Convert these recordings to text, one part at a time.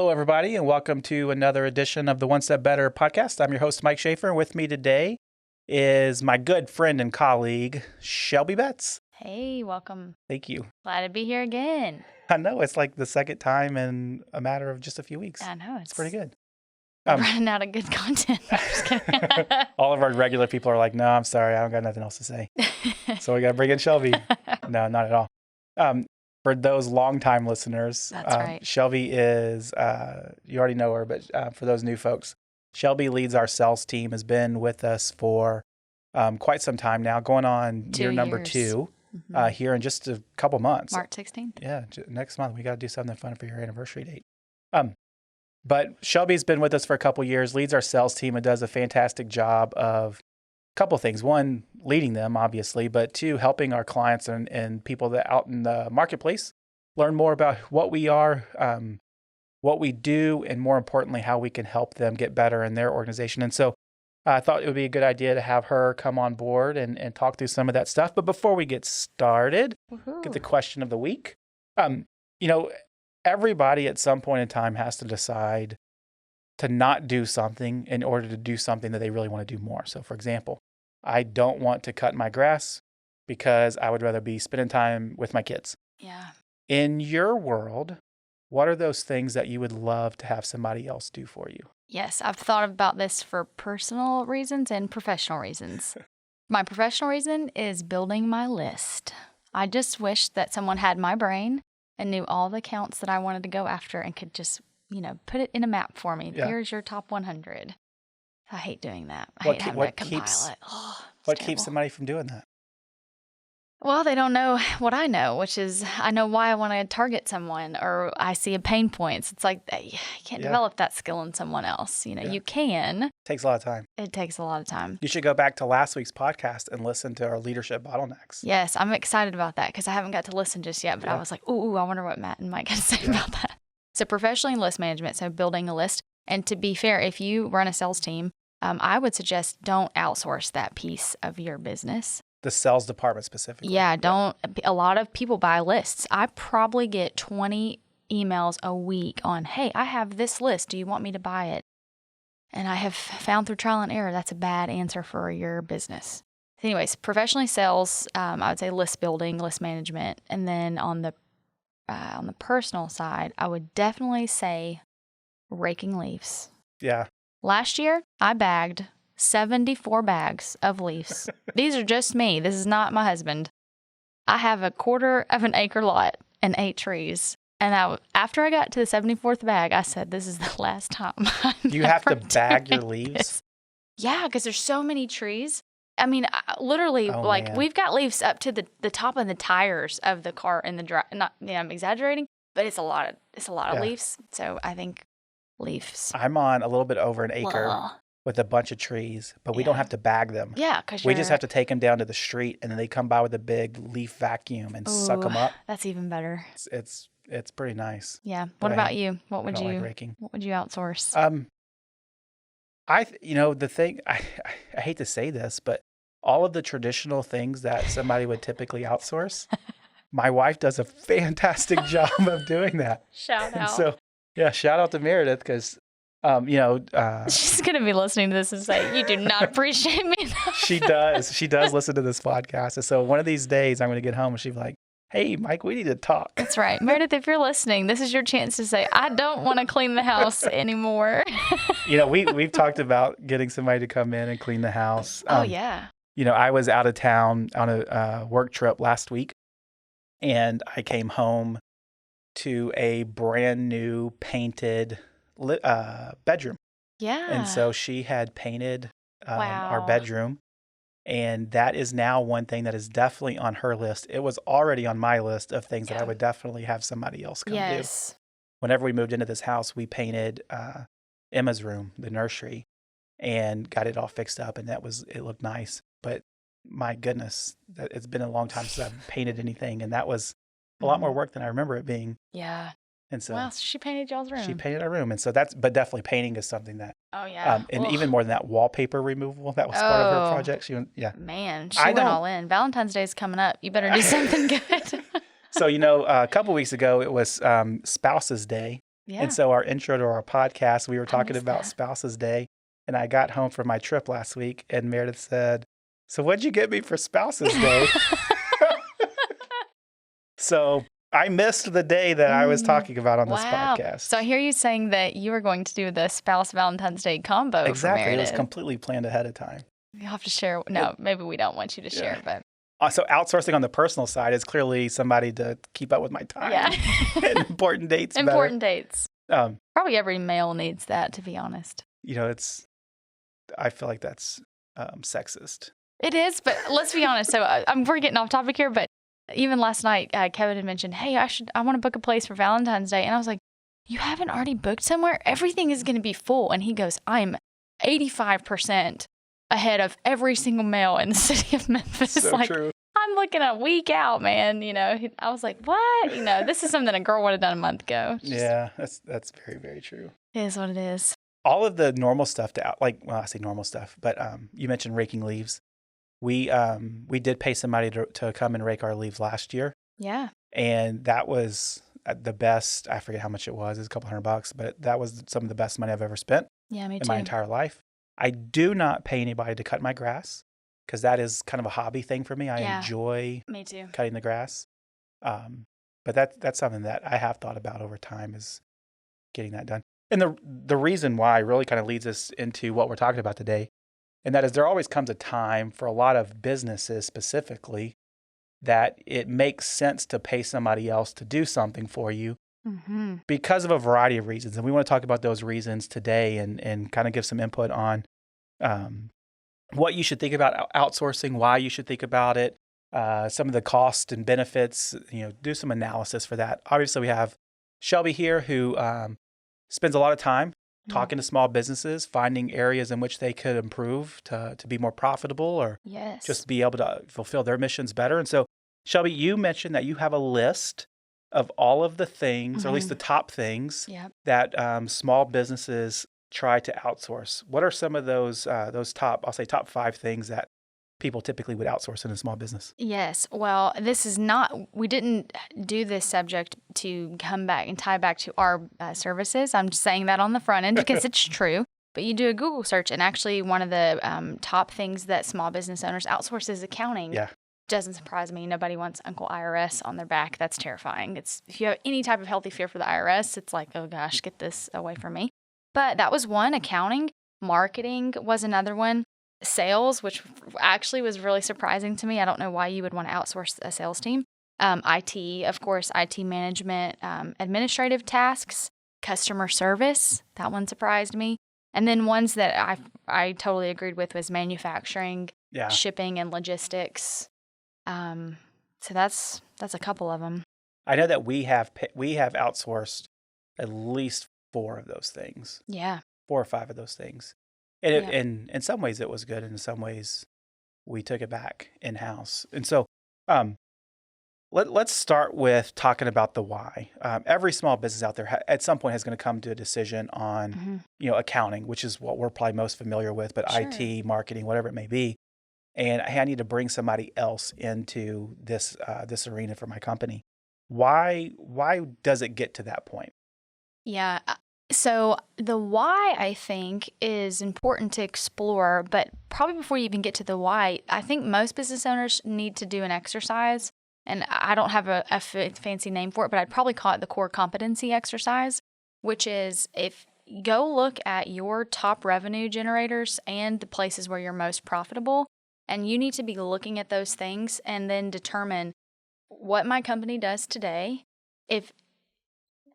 Hello, everybody, and welcome to another edition of the One Step Better podcast. I'm your host, Mike Schaefer, and with me today is my good friend and colleague, Shelby Betts. Hey, welcome. Thank you. Glad to be here again. I know, it's like the second time in a matter of just a few weeks. I know. It's pretty good. Running out of good content. I'm just kidding. All of our regular people are like, no, I'm sorry, I don't got nothing else to say. So we got to bring in Shelby. No, not at all. For those longtime listeners, That's right. Shelby is, you already know her, but for those new folks, Shelby leads our sales team, has been with us for quite some time now, going on 2 year number years. 2 Mm-hmm. here in just a couple months. March 16th. Yeah, next month. We got to do something fun for your anniversary date. But Shelby's been with us for a couple years, leads our sales team, and does a fantastic job of a couple things. One, leading them, obviously, but two, helping our clients and people that out in the marketplace learn more about what we are, what we do, and more importantly, how we can help them get better in their organization. And so I thought it would be a good idea to have her come on board and talk through some of that stuff. But before we get started, get the question of the week. Everybody at some point in time has to decide to not do something in order to do something that they really want to do more. So for example, I don't want to cut my grass because I would rather be spending time with my kids. Yeah. In your world, what are those things that you would love to have somebody else do for you? Yes, I've thought about this for personal reasons and professional reasons. My professional reason is building my list. I just wish that someone had my brain and knew all the accounts that I wanted to go after and could just, put it in a map for me. Yeah. Here's your top 100. I hate doing that. I What hate having to compile it. Oh, What terrible. keeps somebody from doing that? Well, they don't know what I know, which is I know why I want to target someone, or I see a pain point. It's like you can't develop that skill in someone else. You can. It takes a lot of time. It takes a lot of time. You should go back to last week's podcast and listen to our leadership bottlenecks. Yes, I'm excited about that because I haven't got to listen just yet, but I was like, ooh, I wonder what Matt and Mike got to say about that. So professionally list management, so building a list. And to be fair, if you run a sales team, I would suggest don't outsource that piece of your business. The sales department specifically. Yeah, don't. A lot of people buy lists. I probably get 20 emails a week on, hey, I have this list. Do you want me to buy it? And I have found through trial and error that's a bad answer for your business. Anyways, professionally sales, I would say list building, list management. And then on the personal side, I would definitely say raking leaves. Yeah. Last year, I bagged 74 bags of leaves. These are just me. This is not my husband. I have a 1/4 of an acre lot and 8 trees. And after I got to the 74th bag, I said, this is the last time. You have to bag your leaves? This. Yeah, because there's so many trees. I mean, literally, man. We've got leaves up to the top of the tires of the car in the drive. Not, I'm exaggerating, but it's a lot of leaves. So I think leaves. I'm on a little bit over an acre with a bunch of trees, but we don't have to bag them. Yeah, because we just have to take them down to the street, and then they come by with a big leaf vacuum and suck them up. That's even better. It's pretty nice. Yeah. What about you? What would you like raking. What would you outsource? The thing I hate to say this, but all of the traditional things that somebody would typically outsource, my wife does a fantastic job of doing that. Shout out. So yeah, shout out to Meredith because. She's going to be listening to this and say, you do not appreciate me enough. She does. She does listen to this podcast. And so one of these days I'm going to get home and she'll be like, hey, Mike, we need to talk. That's right. Meredith, if you're listening, this is your chance to say, I don't want to clean the house anymore. We've talked about getting somebody to come in and clean the house. Yeah. I was out of town on a work trip last week and I came home to a brand new painted bedroom. Yeah. And so she had painted our Wow. bedroom. And that is now one thing that is definitely on her list. It was already on my list of things that I would definitely have somebody else come do. Whenever we moved into this house, we painted Emma's room, the nursery, and got it all fixed up. And it looked nice. But my goodness, it's been a long time since I've painted anything. And that was a lot more work than I remember it being. Yeah. And so wow, so she painted y'all's room. She painted our room. And so but definitely painting is something that, oh, yeah. and even more than that, wallpaper removal, that was part of her project. Man, she went all in. Valentine's Day is coming up. You better do something good. So, a couple weeks ago, it was Spouses Day. Yeah. And so our intro to our podcast, we were talking missed about that. Spouses Day, and I got home from my trip last week, and Meredith said, "So what'd you get me for Spouses Day?" So I missed the day that I was talking about on this Wow. podcast. So I hear you saying that you were going to do the spouse Valentine's Day combo for Exactly. It was Meredith. completely planned ahead of time. You'll have to share. No, maybe we don't want you to share, but So outsourcing on the personal side is clearly somebody to keep up with my time. yeah. And important dates. Important dates. Better. Probably every male needs that, to be honest. I feel like that's sexist. It is, but let's be honest. So we're getting off topic here, but even last night, Kevin had mentioned, hey, I want to book a place for Valentine's Day. And I was like, you haven't already booked somewhere? Everything is going to be full. And he goes, I'm 85% ahead of every single male in the city of Memphis. So true. I'm looking a week out, man. I was like, what? This is something a girl would have done a month ago. Yeah, that's very, very true. It is what it is. All of the normal stuff I say normal stuff, but you mentioned raking leaves. We did pay somebody to come and rake our leaves last year. Yeah. And that was the best. I forget how much it was. It was a couple $100, but that was some of the best money I've ever spent in my entire life. I do not pay anybody to cut my grass because that is kind of a hobby thing for me. I enjoy me too. cutting the grass. But that's something that I have thought about over time is getting that done. And the reason why really kind of leads us into what we're talking about today, and that is there always comes a time for a lot of businesses specifically that it makes sense to pay somebody else to do something for you because of a variety of reasons. And we want to talk about those reasons today and kind of give some input on what you should think about outsourcing, why you should think about it, some of the costs and benefits, do some analysis for that. Obviously, we have Shelby here who spends a lot of time talking to small businesses, finding areas in which they could improve to be more profitable or just be able to fulfill their missions better. And so, Shelby, you mentioned that you have a list of all of the things, or at least the top things that small businesses try to outsource. What are some of those top 5 things that people typically would outsource in a small business? Yes. Well, we didn't do this subject to come back and tie back to our services. I'm just saying that on the front end because it's true. But you do a Google search, and actually one of the top things that small business owners outsource is accounting. Yeah. Doesn't surprise me. Nobody wants Uncle IRS on their back. That's terrifying. If you have any type of healthy fear for the IRS, it's like, oh gosh, get this away from me. But that was one. Accounting. Marketing was another one. Sales, which actually was really surprising to me. I don't know why you would want to outsource a sales team. IT, of course, IT management, administrative tasks, customer service. That one surprised me. And then ones that I totally agreed with was manufacturing, shipping, and logistics. So that's a couple of them. I know that we have outsourced at least 4 of those things. Yeah. 4 or 5 of those things. And in some ways it was good, and in some ways we took it back in-house. And so let's start with talking about the why. Every small business out there at some point is going to come to a decision on accounting, which is what we're probably most familiar with, but sure. IT, marketing, whatever it may be. And I need to bring somebody else into this arena for my company. Why does it get to that point? Yeah. So the why, I think, is important to explore, but probably before you even get to the why, I think most business owners need to do an exercise, and I don't have a fancy name for it, but I'd probably call it the core competency exercise, which is if you go look at your top revenue generators and the places where you're most profitable, and you need to be looking at those things and then determine what my company does today. If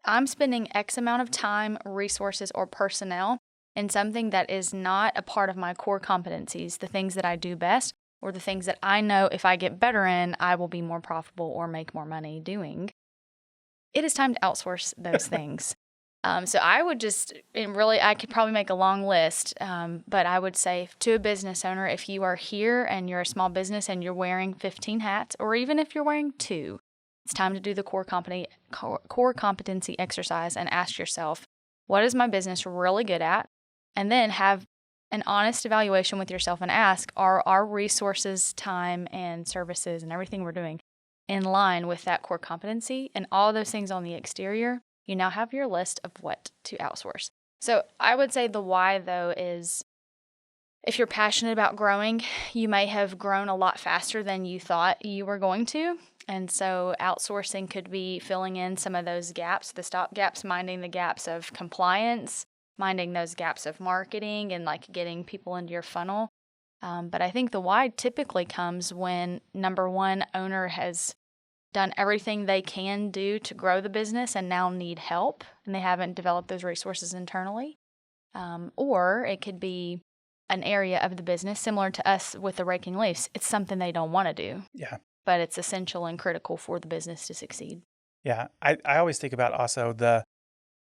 I'm spending X amount of time, resources, or personnel in something that is not a part of my core competencies, the things that I do best, or the things that I know if I get better in, I will be more profitable or make more money doing, it is time to outsource those things. So I would I could probably make a long list, but I would say to a business owner, if you are here and you're a small business and you're wearing 15 hats, or even if you're wearing 2, it's time to do the core competency exercise and ask yourself, what is my business really good at? And then have an honest evaluation with yourself and ask, are our resources, time, and services and everything we're doing in line with that core competency? And all those things on the exterior You now have your list of what to outsource. So I would say the why, though, is if you're passionate about growing, you may have grown a lot faster than you thought you were going to. And so outsourcing could be filling in some of those gaps, the stop gaps, minding the gaps of compliance, minding those gaps of marketing, and like getting people into your funnel. But I think the why typically comes when, number one, owner has done everything they can do to grow the business and now need help, and they haven't developed those resources internally. Or it could be an area of the business similar to us with the raking leaves. It's something they don't want to do. Yeah. But it's essential and critical for the business to succeed. Yeah. I always think about also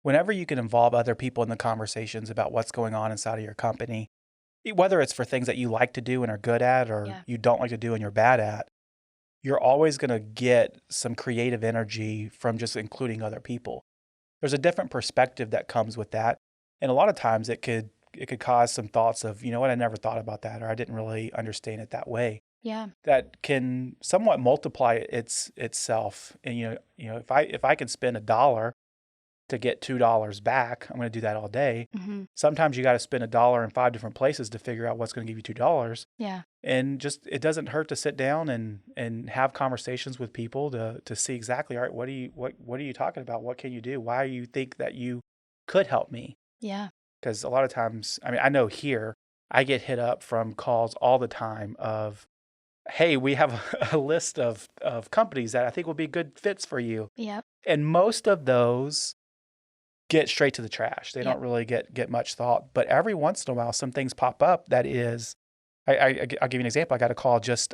whenever you can involve other people in the conversations about what's going on inside of your company, whether it's for things that you like to do and are good at or you don't like to do and you're bad at, you're always going to get some creative energy from just including other people. There's a different perspective that comes with that. And a lot of times it could cause some thoughts of, you know what, I never thought about that, or I didn't really understand it that way. Yeah. That can somewhat multiply itself. And if I can spend $1 to get $2 back, I'm going to do that all day. Mm-hmm. Sometimes you got to spend $1 in 5 different places to figure out what's going to give you $2. Yeah. And just, it doesn't hurt to sit down and have conversations with people to see exactly, all right, what are you talking about? What can you do? Why do you think that you could help me? Yeah. Because a lot of times, I mean, I know here, I get hit up from calls all the time of, hey, we have a list of companies that I think will be good fits for you. Yep. And most of those get straight to the trash. They don't really get much thought. But every once in a while, some things pop up that is, I'll give you an example. I got a call just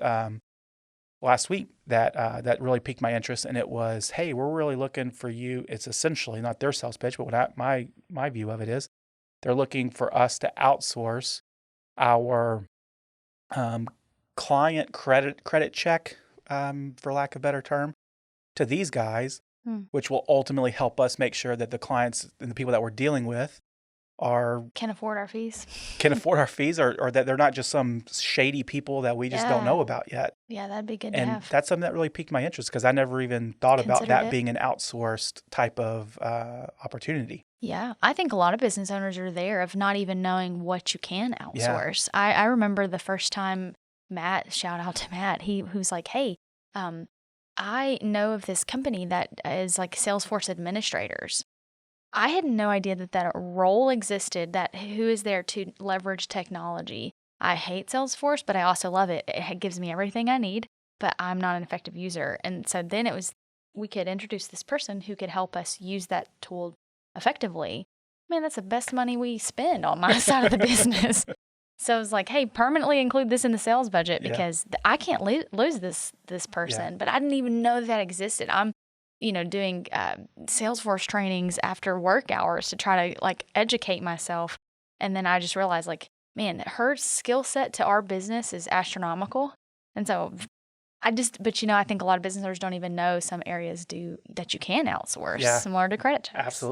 last week that really piqued my interest. And it was, hey, we're really looking for you. It's essentially not their sales pitch, but what my view of it is, they're looking for us to outsource our client credit check, for lack of a better term, to these guys, which will ultimately help us make sure that the clients and the people that we're dealing with can afford our fees, or that they're not just some shady people that we just don't know about yet. Yeah, that'd be good and to have. That's something that really piqued my interest because I never even thought about that being an outsourced type of opportunity. Yeah, I think a lot of business owners are there of not even knowing what you can outsource. Yeah. I remember the first time Matt, shout out to Matt, who's like, hey, I know of this company that is like Salesforce administrators. I had no idea that role existed, that who is there to leverage technology. I hate Salesforce, but I also love it. It gives me everything I need, but I'm not an effective user. And so then we could introduce this person who could help us use that tool effectively. Man, that's the best money we spend on my side of the business. So I was like, hey, permanently include this in the sales budget because I can't lose this person. But I didn't even know that existed. I'm, doing Salesforce trainings after work hours to try to like educate myself. And then I just realized like, man, her skill set to our business is astronomical. And so I think a lot of business owners don't even know some areas that you can outsource, similar to credit checks.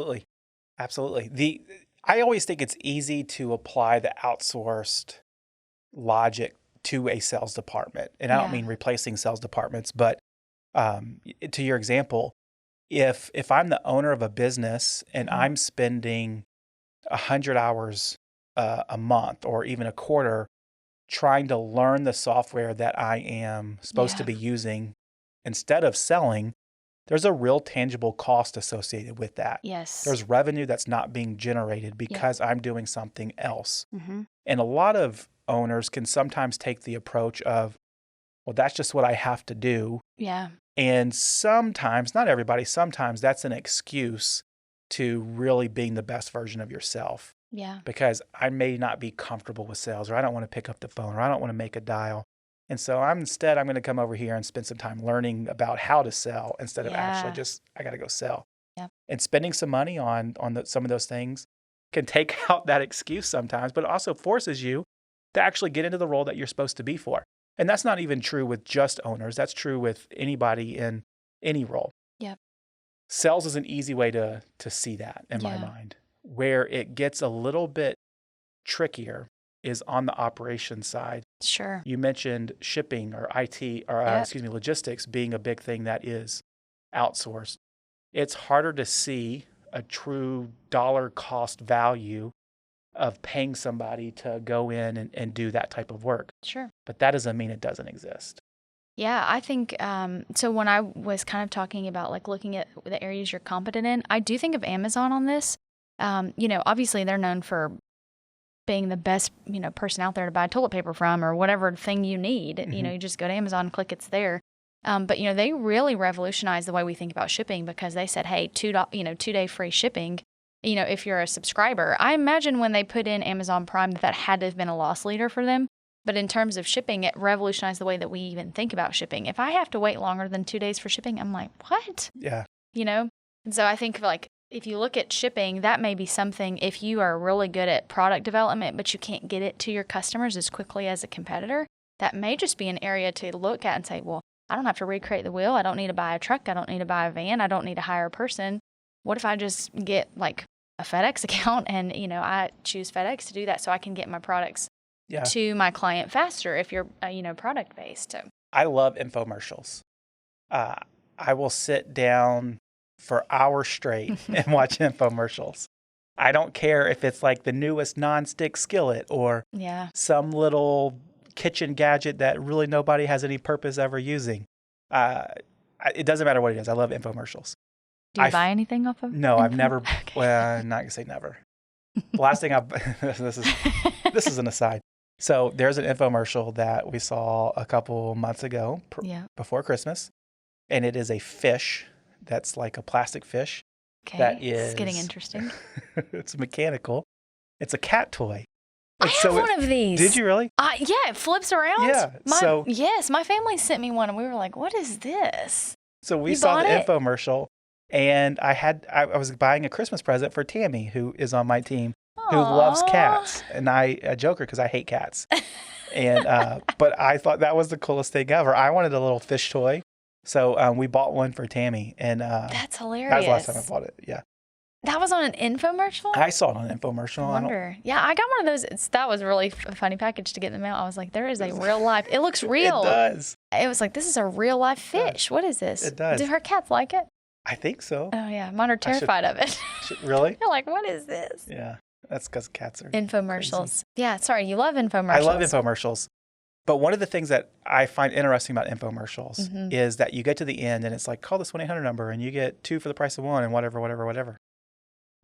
Absolutely. I always think it's easy to apply the outsourced logic to a sales department. And I don't mean replacing sales departments, but to your example, if I'm the owner of a business and I'm spending 100 hours a month or even a quarter trying to learn the software that I am supposed to be using instead of selling, there's a real tangible cost associated with that. Yes. There's revenue that's not being generated because I'm doing something else. Mm-hmm. And a lot of owners can sometimes take the approach of, well, that's just what I have to do. Yeah. And sometimes, not everybody, sometimes that's an excuse to really being the best version of yourself. Yeah. Because I may not be comfortable with sales, or I don't want to pick up the phone, or I don't want to make a dial. And so I'm going to come over here and spend some time learning about how to sell instead of actually just, I got to go sell. Yeah. And spending some money on some of those things can take out that excuse sometimes, but it also forces you to actually get into the role that you're supposed to be for. And that's not even true with just owners. That's true with anybody in any role. Yep. Sales is an easy way to see that in my mind. Where it gets a little bit trickier is on the operations side. Sure. You mentioned shipping or IT or logistics being a big thing that is outsourced. It's harder to see a true dollar cost value of paying somebody to go in and do that type of work. Sure. But that doesn't mean it doesn't exist. Yeah, I think, so when I was kind of talking about like looking at the areas you're competent in, I do think of Amazon on this. Obviously they're known for being the best, person out there to buy toilet paper from or whatever thing you need. Mm-hmm. You just go to Amazon, click it's there. But they really revolutionized the way we think about shipping because they said, hey, 2-day free shipping, if you're a subscriber. I imagine when they put in Amazon Prime that had to have been a loss leader for them. But in terms of shipping, it revolutionized the way that we even think about shipping. If I have to wait longer than 2 days for shipping, I'm like, what? Yeah. And so I think like if you look at shipping, that may be something if you are really good at product development, but you can't get it to your customers as quickly as a competitor, that may just be an area to look at and say, well, I don't have to recreate the wheel. I don't need to buy a truck. I don't need to buy a van. I don't need to hire a person. What if I just get like a FedEx account and, I choose FedEx to do that so I can get my products to my client faster if you're, product based. So I love infomercials. I will sit down for hours straight and watch infomercials. I don't care if it's like the newest nonstick skillet or some little kitchen gadget that really nobody has any purpose ever using. It doesn't matter what it is. I love infomercials. Do you buy anything off of? No, I've never. Okay. Well, I'm not gonna say never. The last thing this is an aside. So there's an infomercial that we saw a couple months ago before Christmas, and it is a fish that's like a plastic fish. Okay, that is, it's getting interesting. It's mechanical. It's a cat toy. I have one of these. Did you really? Yeah, it flips around. Yeah. Yes, my family sent me one, and we were like, "What is this?" So we saw the infomercial, and I was buying a Christmas present for Tammy, who is on my team, who loves cats, and I joke her because I hate cats, and but I thought that was the coolest thing ever. I wanted a little fish toy, so we bought one for Tammy, and that's hilarious. That was the last time I bought it. Yeah. That was on an infomercial? I saw it on an infomercial. I wonder. Yeah, I got one of those. That was really a funny package to get in the mail. I was like, there is a real life. It looks real. It does. It was like, this is a real life fish. What is this? It does. Do her cats like it? I think so. Oh, yeah. Mine are terrified of it. Really? They're like, what is this? Yeah. That's because cats are infomercials. Crazy. Yeah. Sorry. You love infomercials. I love infomercials. But one of the things that I find interesting about infomercials is that you get to the end and it's like, call this 1-800 number and you get 2 for the price of 1 and whatever.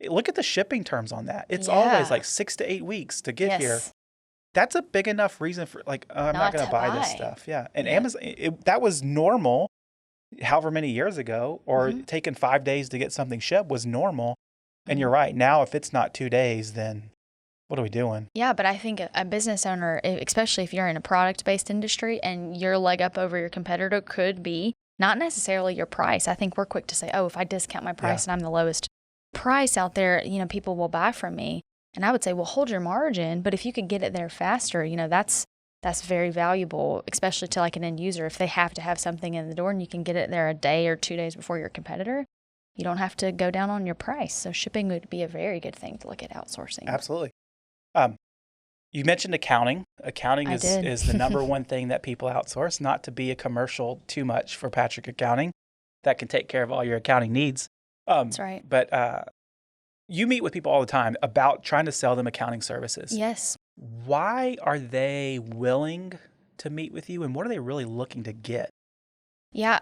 Look at the shipping terms on that. It's always like 6 to 8 weeks to get here. That's a big enough reason for like, I'm not going to buy this stuff. Yeah. And Amazon, that was normal however many years ago, or taking 5 days to get something shipped was normal. And you're right. Now, if it's not 2 days, then what are we doing? Yeah, but I think a business owner, especially if you're in a product-based industry and your leg up over your competitor could be not necessarily your price. I think we're quick to say, oh, if I discount my price and I'm the lowest price out there, people will buy from me. And I would say, well, hold your margin. But if you could get it there faster, that's very valuable, especially to like an end user. If they have to have something in the door and you can get it there a day or 2 days before your competitor, you don't have to go down on your price. So shipping would be a very good thing to look at outsourcing. Absolutely. You mentioned accounting. Accounting is the number one thing that people outsource, not to be a commercial too much for Patrick Accounting. That can take care of all your accounting needs. That's right. But you meet with people all the time about trying to sell them accounting services. Yes. Why are they willing to meet with you, and what are they really looking to get? Yeah,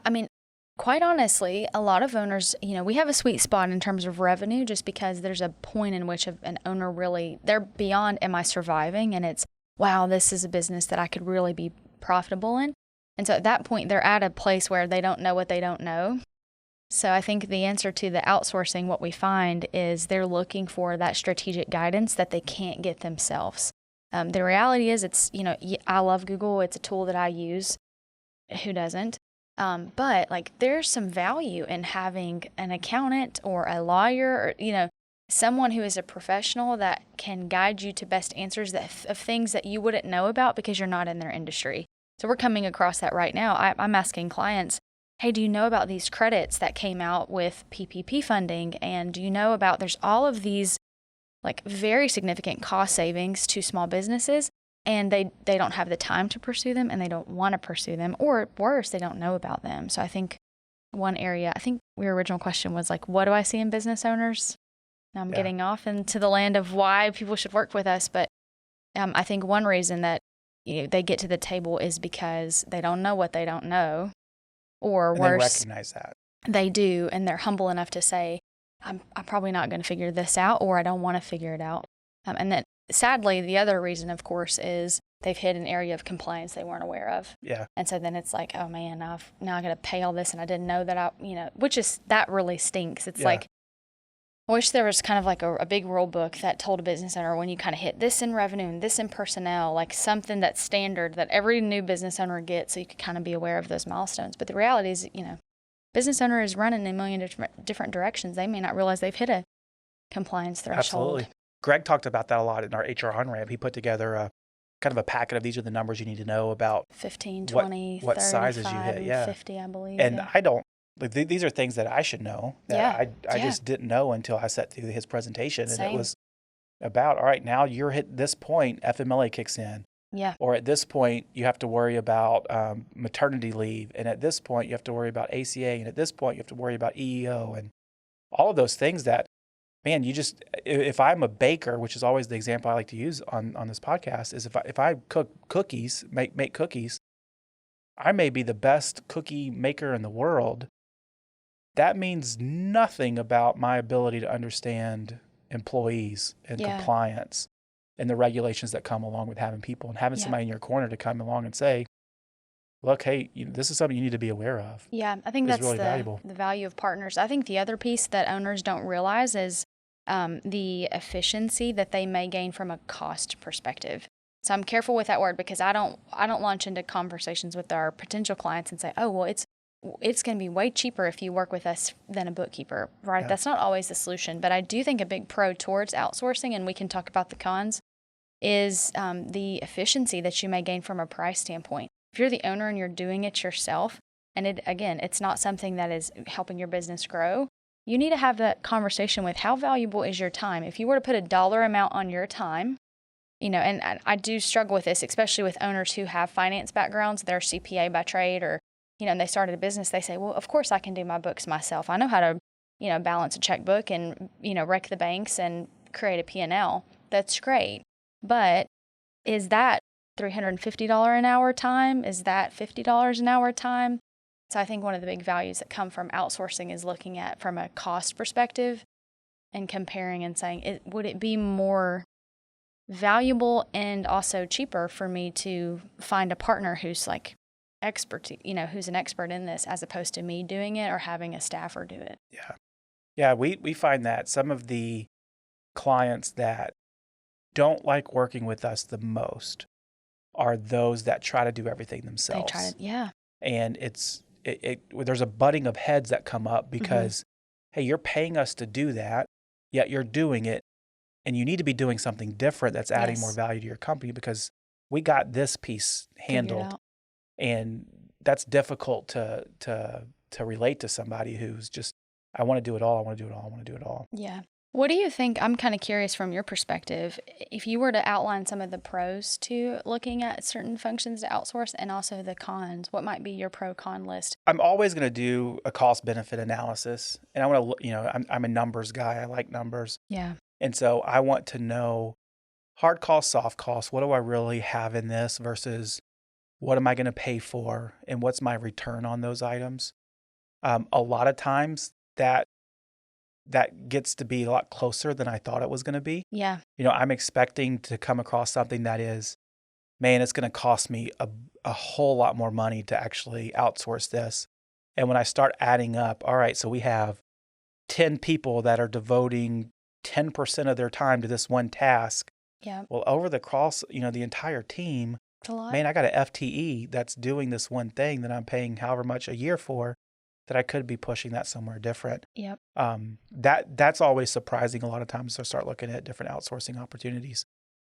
quite honestly, a lot of owners, we have a sweet spot in terms of revenue just because there's a point in which an owner really, they're beyond, am I surviving? And it's, wow, this is a business that I could really be profitable in. And so at that point, they're at a place where they don't know what they don't know. So I think the answer to the outsourcing, what we find is they're looking for that strategic guidance that they can't get themselves. The reality is I love Google. It's a tool that I use. Who doesn't? But like there's some value in having an accountant or a lawyer or, someone who is a professional that can guide you to best answers of things that you wouldn't know about because you're not in their industry. So we're coming across that right now. I'm asking clients, hey, do you know about these credits that came out with PPP funding? And do you know about there's all of these like very significant cost savings to small businesses? And they don't have the time to pursue them and they don't want to pursue them, or worse, they don't know about them. So I think one area. I think your original question was like, what do I see in business owners? Now I'm getting off into the land of why people should work with us. But I think one reason that they get to the table is because they don't know what they don't know, or worse, they recognize that. They do, and they're humble enough to say, I'm probably not going to figure this out, or I don't want to figure it out. And then sadly, the other reason, of course, is they've hit an area of compliance they weren't aware of. Yeah. And so then it's like, oh man, now I got to pay all this, and I didn't know that that really stinks. It's like, I wish there was kind of like a big rule book that told a business owner when you kind of hit this in revenue and this in personnel, like something that's standard that every new business owner gets, so you could kind of be aware of those milestones. But the reality is, business owner is running in a million different directions. They may not realize they've hit a compliance threshold. Absolutely. Greg talked about that a lot in our HR on-ramp. He put together a kind of a packet of these are the numbers you need to know about 15, 20, what 35, sizes you hit. 50, I believe. And I don't, like, these are things that I should know that I just didn't know until I sat through his presentation. Same. And it was about, all right, now you're hit this point, FMLA kicks in. Yeah. Or at this point, you have to worry about maternity leave. And at this point, you have to worry about ACA. And at this point, you have to worry about EEO and all of those things that, man, if I'm a baker, which is always the example I like to use on this podcast, is if I cook cookies, make cookies, I may be the best cookie maker in the world. That means nothing about my ability to understand employees and compliance and the regulations that come along with having people and having somebody in your corner to come along and say, look, hey, this is something you need to be aware of. Yeah, I think that's really valuable. The value of partners. I think the other piece that owners don't realize is the efficiency that they may gain from a cost perspective. So I'm careful with that word because I don't launch into conversations with our potential clients and say, oh, well, it's going to be way cheaper if you work with us than a bookkeeper, right? Yeah. That's not always the solution. But I do think a big pro towards outsourcing, and we can talk about the cons, is the efficiency that you may gain from a price standpoint. If you're the owner and you're doing it yourself, and it's not something that is helping your business grow, you need to have that conversation with how valuable is your time. If you were to put a dollar amount on your time, and I do struggle with this, especially with owners who have finance backgrounds, they're CPA by trade, or and they started a business, they say, well, of course I can do my books myself. I know how to, balance a checkbook and, rec the banks and create a P&L. That's great. But is that $350 an hour time? Is that $50 an hour time? So I think one of the big values that come from outsourcing is looking at from a cost perspective and comparing and saying, would it be more valuable and also cheaper for me to find a partner who's like expert, who's an expert in this, as opposed to me doing it or having a staffer do it. Yeah. We find that some of the clients that don't like working with us the most are those that try to do everything themselves. And there's a butting of heads that come up because, hey, you're paying us to do that, yet you're doing it, and you need to be doing something different that's adding more value to your company because we got this piece handled. And that's difficult to relate to somebody who's just, I want to do it all. Yeah. What do you think? I'm kind of curious from your perspective, if you were to outline some of the pros to looking at certain functions to outsource and also the cons, what might be your pro-con list? I'm always going to do a cost-benefit analysis. And I want to, I'm a numbers guy. I like numbers. Yeah. And so I want to know hard costs, soft costs. What do I really have in this versus what am I going to pay for, and what's my return on those items? A lot of times that gets to be a lot closer than I thought it was going to be. Yeah. I'm expecting to come across something that is, man, it's going to cost me a whole lot more money to actually outsource this. And when I start adding up, all right, so we have 10 people that are devoting 10% of their time to this one task. Yeah. Well, over the cross, the entire team, it's a lot. Man, I got an FTE that's doing this one thing that I'm paying however much a year for, that I could be pushing that somewhere different. Yep. That's always surprising a lot of times to start looking at different outsourcing opportunities.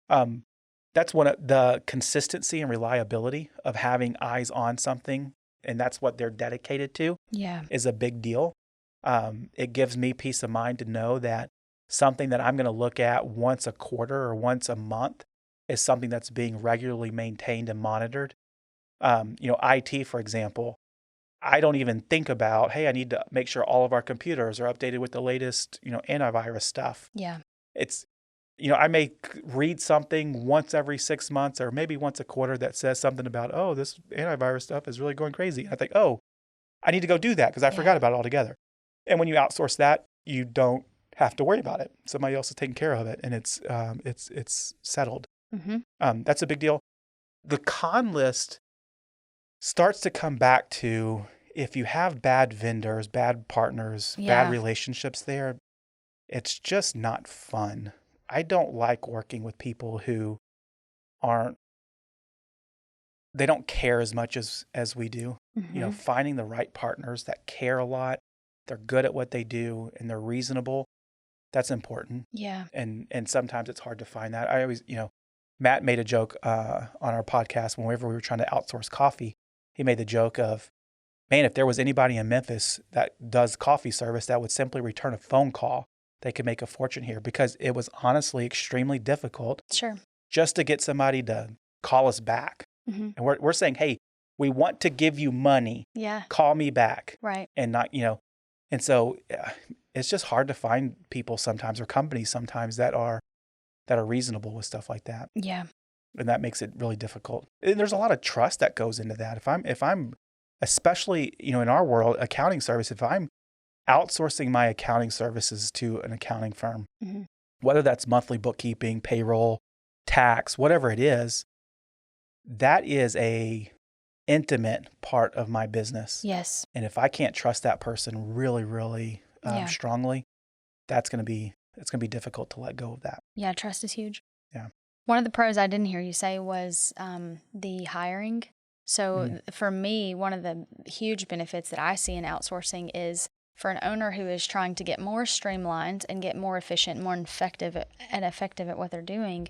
That's one of the consistency and reliability of having eyes on something, and that's what they're dedicated to. Yeah. Is a big deal. It gives me peace of mind to know that something that I'm going to look at once a quarter or once a month is something that's being regularly maintained and monitored. IT, for example, I don't even think about, hey, I need to make sure all of our computers are updated with the latest, antivirus stuff. Yeah. It's, I may read something once every 6 months or maybe once a quarter that says something about, oh, this antivirus stuff is really going crazy. I think, oh, I need to go do that because I forgot about it altogether. And when you outsource that, you don't have to worry about it. Somebody else is taking care of it, and it's settled. That's a big deal. The con list starts to come back to if you have bad vendors, bad partners, bad relationships there, it's just not fun. I don't like working with people who they don't care as much as we do. Finding the right partners that care a lot, they're good at what they do, and they're reasonable, that's important. Yeah. And sometimes it's hard to find that. I always, Matt made a joke on our podcast whenever we were trying to outsource coffee. He made the joke of, man, if there was anybody in Memphis that does coffee service that would simply return a phone call, they could make a fortune here, because it was honestly extremely difficult just to get somebody to call us back. And we're saying, hey, we want to give you money. Yeah. Call me back. Right. And not, and so it's just hard to find people sometimes, or companies sometimes, that are reasonable with stuff like that. Yeah. And that makes it really difficult. And there's a lot of trust that goes into that. If I'm especially, in our world, accounting service, if I'm outsourcing my accounting services to an accounting firm, whether that's monthly bookkeeping, payroll, tax, whatever it is, that is a intimate part of my business. Yes. And if I can't trust that person really, really strongly, it's going to be difficult to let go of that. Yeah. Trust is huge. Yeah. One of the pros I didn't hear you say was the hiring. So for me, one of the huge benefits that I see in outsourcing is for an owner who is trying to get more streamlined and get more efficient, more effective at what they're doing.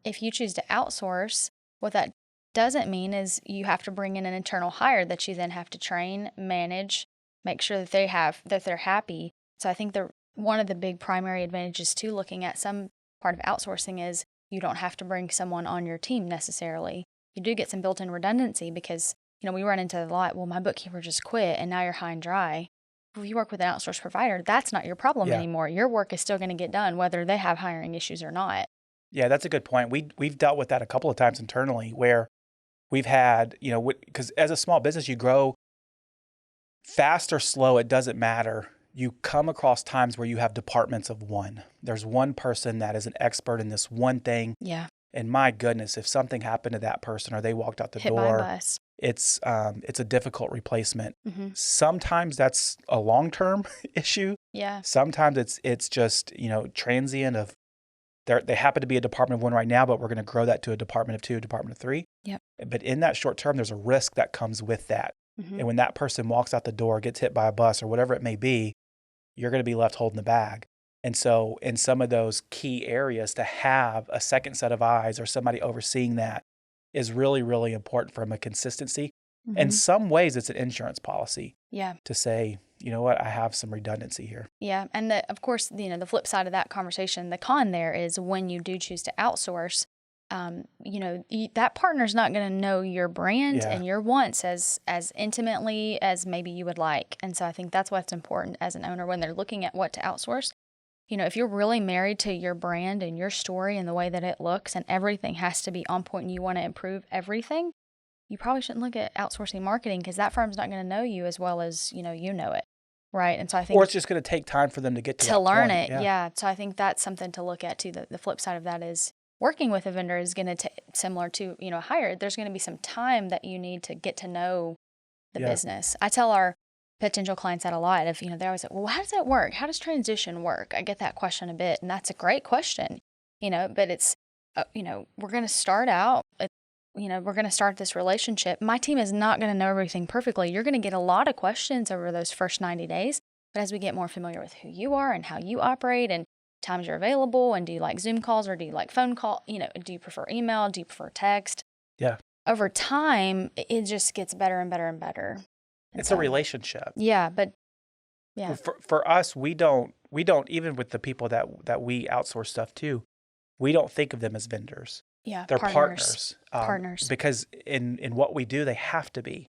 If you choose to outsource, what that doesn't mean is you have to bring in an internal hire that you then have to train, manage, make sure that they're happy. So I think one of the big primary advantages to looking at some part of outsourcing is you don't have to bring someone on your team necessarily. You do get some built-in redundancy because, we run into a lot, well, my bookkeeper just quit and now you're high and dry. If you work with an outsourced provider, that's not your problem anymore. Your work is still going to get done whether they have hiring issues or not. Yeah, that's a good point. We've dealt with that a couple of times internally where we've had, because as a small business, you grow fast or slow, it doesn't matter. You come across times where you have departments of one. There's one person that is an expert in this one thing. Yeah. And my goodness, if something happened to that person or they walked out the Hit door, by a bus. It's a difficult replacement. Sometimes that's a long-term issue. Yeah. Sometimes it's just, transient of they happen to be a department of one right now, but we're going to grow that to a department of two, a department of three. Yep. But in that short term, there's a risk that comes with that. And when that person walks out the door, gets hit by a bus or whatever it may be, you're going to be left holding the bag. And so in some of those key areas, to have a second set of eyes or somebody overseeing that is really, really important from a consistency. In some ways, it's an insurance policy. Yeah. To say, you know what, I have some redundancy here. Yeah. And of course, the flip side of that conversation, the con there is when you do choose to outsource, that partner's not going to know your brand and your wants as intimately as maybe you would like. And so I think that's what's important as an owner when they're looking at what to outsource. If you're really married to your brand and your story and the way that it looks and everything has to be on point and you want to improve everything, you probably shouldn't look at outsourcing marketing because that firm's not going to know you as well as, you know it. Right. And so I think. Or it's just going to take time for them to get to that learn point. it. Yeah. So I think that's something to look at too. The flip side of that is working with a vendor is going to similar to, hire. There's going to be some time that you need to get to know the business. I tell our potential clients that a lot of, they always say, well, how does that work? How does transition work? I get that question a bit, and that's a great question, but it's, we're going to start out, we're going to start this relationship. My team is not going to know everything perfectly. You're going to get a lot of questions over those first 90 days, but as we get more familiar with who you are and how you operate and times you're available, and do you like Zoom calls or do you like phone call? Do you prefer email? Do you prefer text? Yeah. Over time, it just gets better and better and better. It's a relationship. Yeah, but yeah. For us, we don't even with the people that we outsource stuff to, we don't think of them as vendors. Yeah, they're partners. Partners. Because in what we do, they have to be.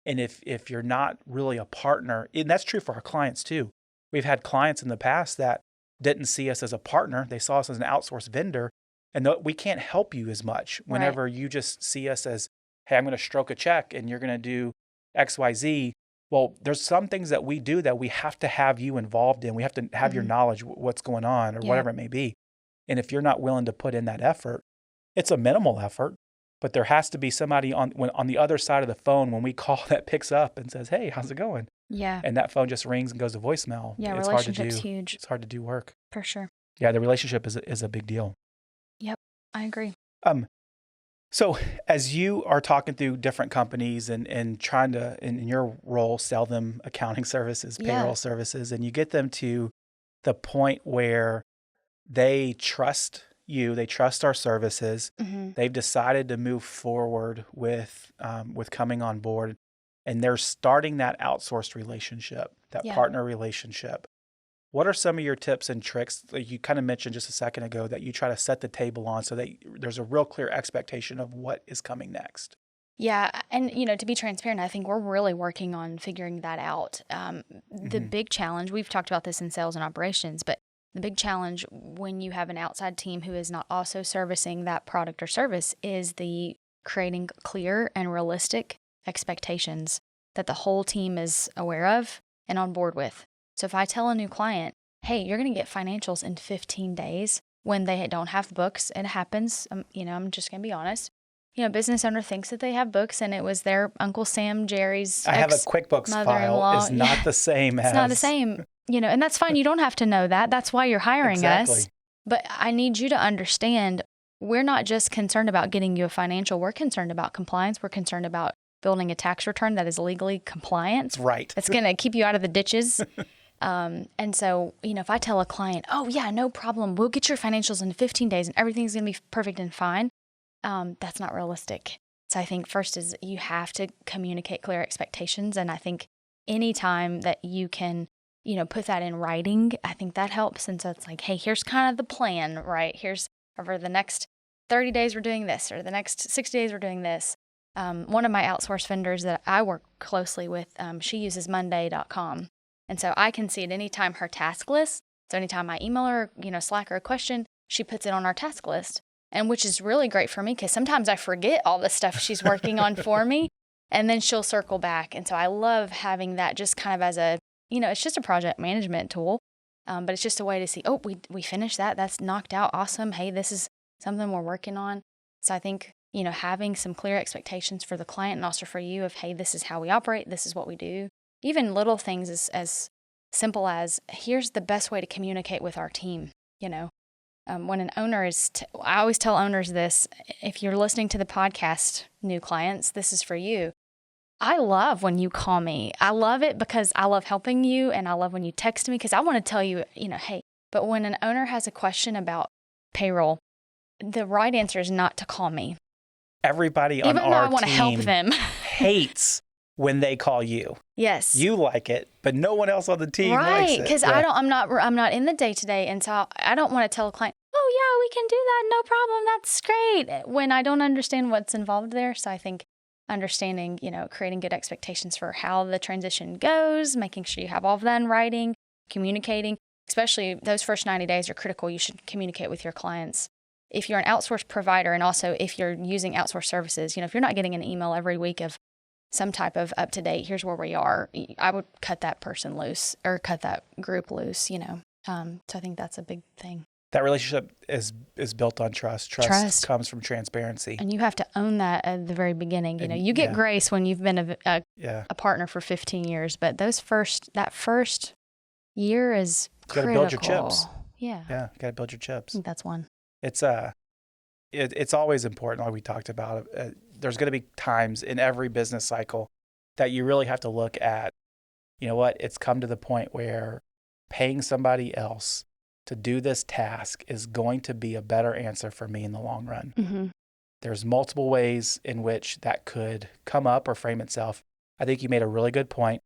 And if you're not really a partner, and that's true for our clients too. We've had clients in the past that didn't see us as a partner. They saw us as an outsourced vendor, and we can't help you as much whenever you just see us as, hey, I'm going to stroke a check and you're going to do X, Y, Z. Well, there's some things that we do that we have to have you involved in. We have to have your knowledge, what's going on or whatever it may be. And if you're not willing to put in that effort, it's a minimal effort, but there has to be somebody on the other side of the phone when we call that picks up and says, hey, how's it going? Yeah. And that phone just rings and goes to voicemail. Yeah, it's hard to do. relationship's huge. It's hard to do work. For sure. Yeah, the relationship is a big deal. Yep, I agree. So as you are talking through different companies and trying to, in your role, sell them accounting services, payroll services, and you get them to the point where they trust you, they trust our services, they've decided to move forward with coming on board, and they're starting that outsourced relationship, that partner relationship. What are some of your tips and tricks that you kind of mentioned just a second ago that you try to set the table on so that there's a real clear expectation of what is coming next? Yeah. And, to be transparent, I think we're really working on figuring that out. The big challenge, we've talked about this in sales and operations, but the big challenge when you have an outside team who is not also servicing that product or service is the creating clear and realistic expectations that the whole team is aware of and on board with. So if I tell a new client, hey, you're going to get financials in 15 days when they don't have books, it happens. I'm just going to be honest. Business owner thinks that they have books and it was their Uncle Sam Jerry's I have a QuickBooks file. It's not the same as. It's not the same, and that's fine. You don't have to know that. That's why you're hiring us. But I need you to understand, we're not just concerned about getting you a financial. We're concerned about compliance. We're concerned about building a tax return that is legally compliant. Right. It's going to keep you out of the ditches. And so, if I tell a client, oh yeah, no problem, we'll get your financials in 15 days and everything's going to be perfect and fine. That's not realistic. So I think first is you have to communicate clear expectations. And I think anytime that you can, put that in writing, I think that helps. And so it's like, hey, here's kind of the plan, right? Here's over the next 30 days, we're doing this, or the next 60 days, we're doing this. One of my outsourced vendors that I work closely with, she uses monday.com. And so I can see at any time her task list. So anytime I email her, Slack her a question, she puts it on our task list. And which is really great for me because sometimes I forget all the stuff she's working on for me. And then she'll circle back. And so I love having that just kind of as a, it's just a project management tool. But it's just a way to see, oh, we finished that. That's knocked out. Awesome. Hey, this is something we're working on. So I think, having some clear expectations for the client and also for you of, hey, this is how we operate. This is what we do. Even little things as simple as, here's the best way to communicate with our team, When an owner I always tell owners this, if you're listening to the podcast, new clients, this is for you. I love when you call me. I love it because I love helping you, and I love when you text me because I want to tell you, hey, but when an owner has a question about payroll, the right answer is not to call me. Everybody on our team, even though I want to help them, hates when they call you. Yes. You like it, but no one else on the team likes it. Right, because I'm not in the day-to-day, and so I don't want to tell a client, oh yeah, we can do that, no problem, that's great, when I don't understand what's involved there. So I think understanding, creating good expectations for how the transition goes, making sure you have all of that in writing, communicating, especially those first 90 days are critical. You should communicate with your clients. If you're an outsourced provider, and also if you're using outsourced services, if you're not getting an email every week of some type of up-to-date, here's where we are, I would cut that person loose or cut that group loose, So I think that's a big thing. That relationship is built on trust. Trust comes from transparency. And you have to own that at the very beginning. You get grace when you've been a partner for 15 years, but that first year is critical. You got to build your chips. Yeah. Yeah, got to build your chips. I think that's one. It's always important, like we talked about. There's going to be times in every business cycle that you really have to look at, it's come to the point where paying somebody else to do this task is going to be a better answer for me in the long run. Mm-hmm. There's multiple ways in which that could come up or frame itself. I think you made a really good point.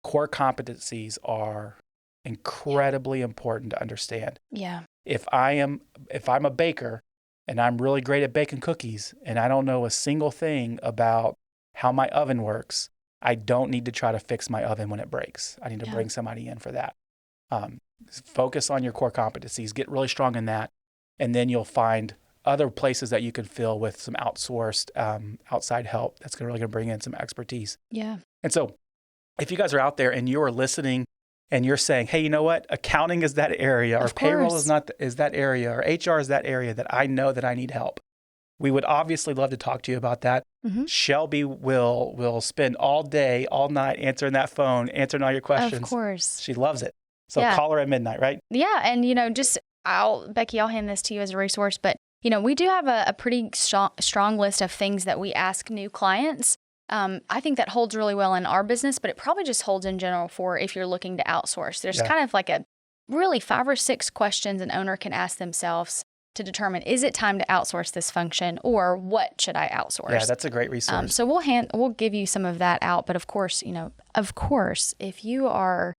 Core competencies are incredibly important to understand. Yeah. If I'm a baker and I'm really great at baking cookies and I don't know a single thing about how my oven works, I don't need to try to fix my oven when it breaks. I need to bring somebody in for that. Focus on your core competencies, get really strong in that, and then you'll find other places that you can fill with some outsourced outside help that's really going to bring in some expertise. Yeah. And so if you guys are out there and you are listening and you're saying, hey, you know what? Accounting is that area, or payroll is that area, or HR is that area that I know that I need help. We would obviously love to talk to you about that. Mm-hmm. Shelby will spend all day, all night answering that phone, answering all your questions. Of course. She loves it. So call her at midnight, right? Yeah. And, Becky, I'll hand this to you as a resource, but, we do have a pretty strong list of things that we ask new clients. I think that holds really well in our business, but it probably just holds in general for if you're looking to outsource. There's kind of like a really 5 or 6 questions an owner can ask themselves to determine, is it time to outsource this function, or what should I outsource? Yeah, that's a great resource. So we'll give you some of that out. But of course, if you are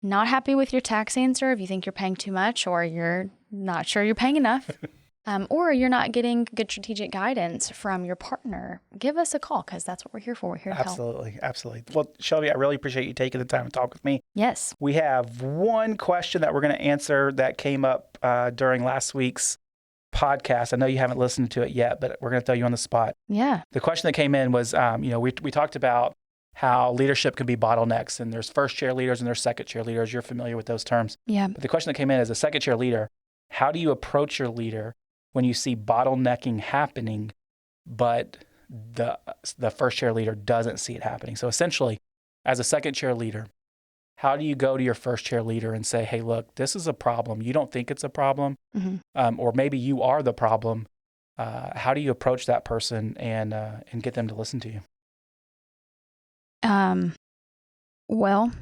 not happy with your tax answer, if you think you're paying too much, or you're not sure you're paying enough, or you're not getting good strategic guidance from your partner, give us a call, because that's what we're here for. We're here to help. Absolutely. Well, Shelby, I really appreciate you taking the time to talk with me. Yes. We have one question that we're going to answer that came up during last week's podcast. I know you haven't listened to it yet, but we're going to throw you on the spot. Yeah. The question that came in was, we talked about how leadership can be bottlenecks, and there's first chair leaders and there's second chair leaders. You're familiar with those terms. Yeah. But the question that came in is, a second chair leader, how do you approach your leader when you see bottlenecking happening, but the first chair leader doesn't see it happening? So essentially, as a second chair leader, how do you go to your first chair leader and say, hey, look, this is a problem. You don't think it's a problem, or maybe you are the problem. How do you approach that person and get them to listen to you? Well,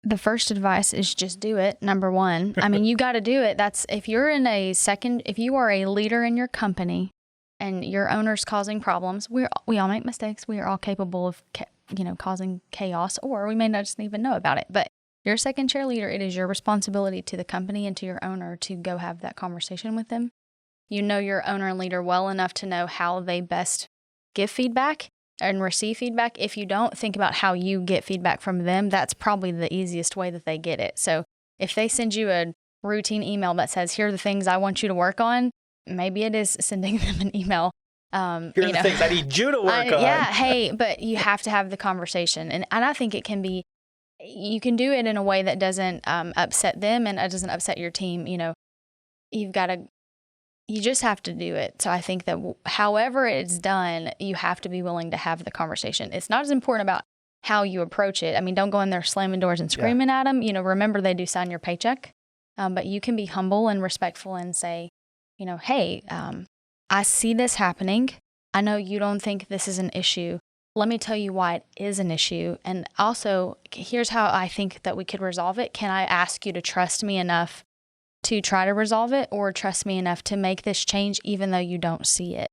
the first advice is just do it. Number one, you got to do it. If you are a leader in your company and your owner's causing problems, we all make mistakes. We are all capable of, causing chaos, or we may not just even know about it. But you're a second chair leader. It is your responsibility to the company and to your owner to go have that conversation with them. You know your owner and leader well enough to know how they best give feedback and receive feedback. If you don't, think about how you get feedback from them. That's probably the easiest way that they get it. So if they send you a routine email that says, here are the things I want you to work on, maybe it is sending them an email. Here are the things I need you to work on. Yeah, hey, but you have to have the conversation. And I think you can do it in a way that doesn't upset them and it doesn't upset your team. You just have to do it. So I think that however it's done, you have to be willing to have the conversation. It's not as important about how you approach it. Don't go in there slamming doors and screaming at them. Remember they do sign your paycheck. But you can be humble and respectful and say, hey, I see this happening. I know you don't think this is an issue. Let me tell you why it is an issue. And also, here's how I think that we could resolve it. Can I ask you to trust me enough to try to resolve it, or trust me enough to make this change even though you don't see it?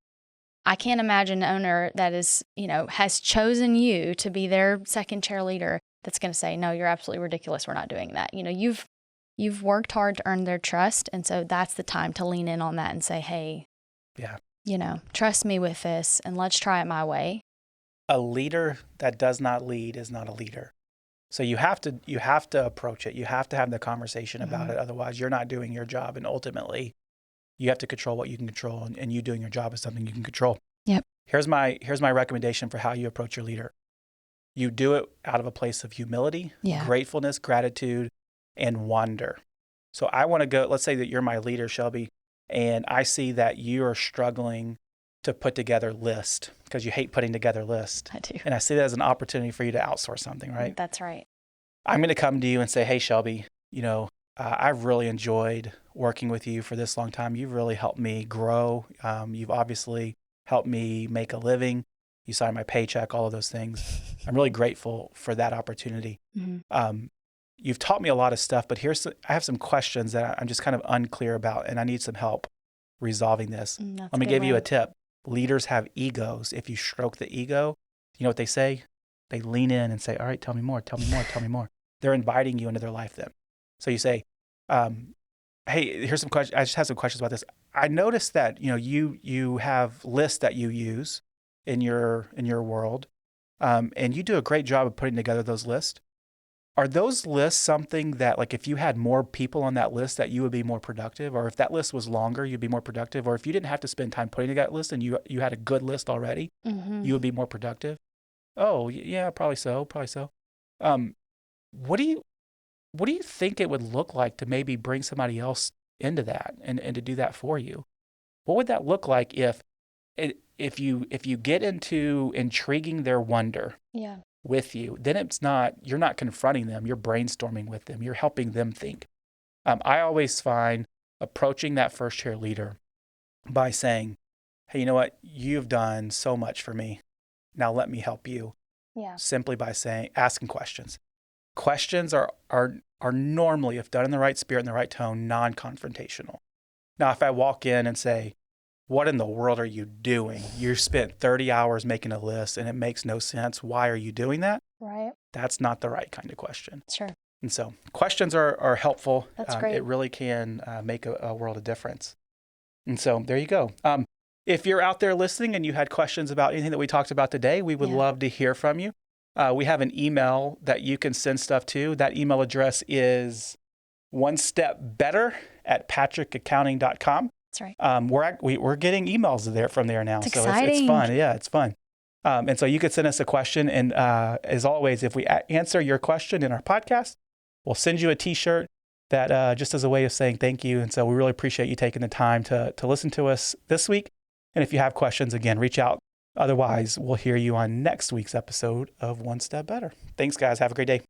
I can't imagine an owner that is, has chosen you to be their second chair leader that's going to say, no, you're absolutely ridiculous. We're not doing that. You've worked hard to earn their trust. And so that's the time to lean in on that and say, hey, trust me with this and let's try it my way. A leader that does not lead is not a leader. So you have to approach it. You have to have the conversation about it. Otherwise, you're not doing your job. And ultimately, you have to control what you can control. And you doing your job is something you can control. Yep. Here's my recommendation for how you approach your leader. You do it out of a place of humility, gratefulness, gratitude, and wonder. So I want to go, let's say that you're my leader, Shelby, and I see that you are struggling to put together lists because you hate putting together lists. I do. And I see that as an opportunity for you to outsource something, right? That's right. I'm going to come to you and say, hey, Shelby, I've really enjoyed working with you for this long time. You've really helped me grow. You've obviously helped me make a living. You signed my paycheck, all of those things. I'm really grateful for that opportunity. You've taught me a lot of stuff, but I have some questions that I'm just kind of unclear about, and I need some help resolving this. Let me give you a tip. Leaders have egos. If you stroke the ego, you know what they say? They lean in and say, all right, tell me more, tell me more, tell me more. They're inviting you into their life then. So you say, hey, here's some questions. I just have some questions about this. I noticed that, you have lists that you use in your world. and you do a great job of putting together those lists. Are those lists something that, like, if you had more people on that list, that you would be more productive? Or if that list was longer, you'd be more productive? Or if you didn't have to spend time putting together that list and you had a good list already, you would be more productive? Oh, yeah, probably so. Probably so. What do you think it would look like to maybe bring somebody else into that and to do that for you? What would that look like if you get into intriguing their wonder with you? Then you're not confronting them, you're brainstorming with them, you're helping them think. I always find approaching that first chair leader by saying, hey, you know what? You've done so much for me. Now let me help you. Simply by asking questions. Questions are normally, if done in the right spirit and the right tone, non-confrontational. Now, if I walk in and say, what in the world are you doing? You spent 30 hours making a list and it makes no sense. Why are you doing that? Right. That's not the right kind of question. Sure. And so questions are helpful. That's great. It really can make a world of difference. And so there you go. If you're out there listening and you had questions about anything that we talked about today, we would love to hear from you. We have an email that you can send stuff to. That email address is onestepbetter@patrickaccounting.com. That's right. We're getting emails from there now. It's so exciting. it's fun. Yeah, it's fun. And so you could send us a question. And as always, if we answer your question in our podcast, we'll send you a T-shirt that just as a way of saying thank you. And so we really appreciate you taking the time to listen to us this week. And if you have questions, again, reach out. Otherwise, we'll hear you on next week's episode of One Step Better. Thanks, guys. Have a great day.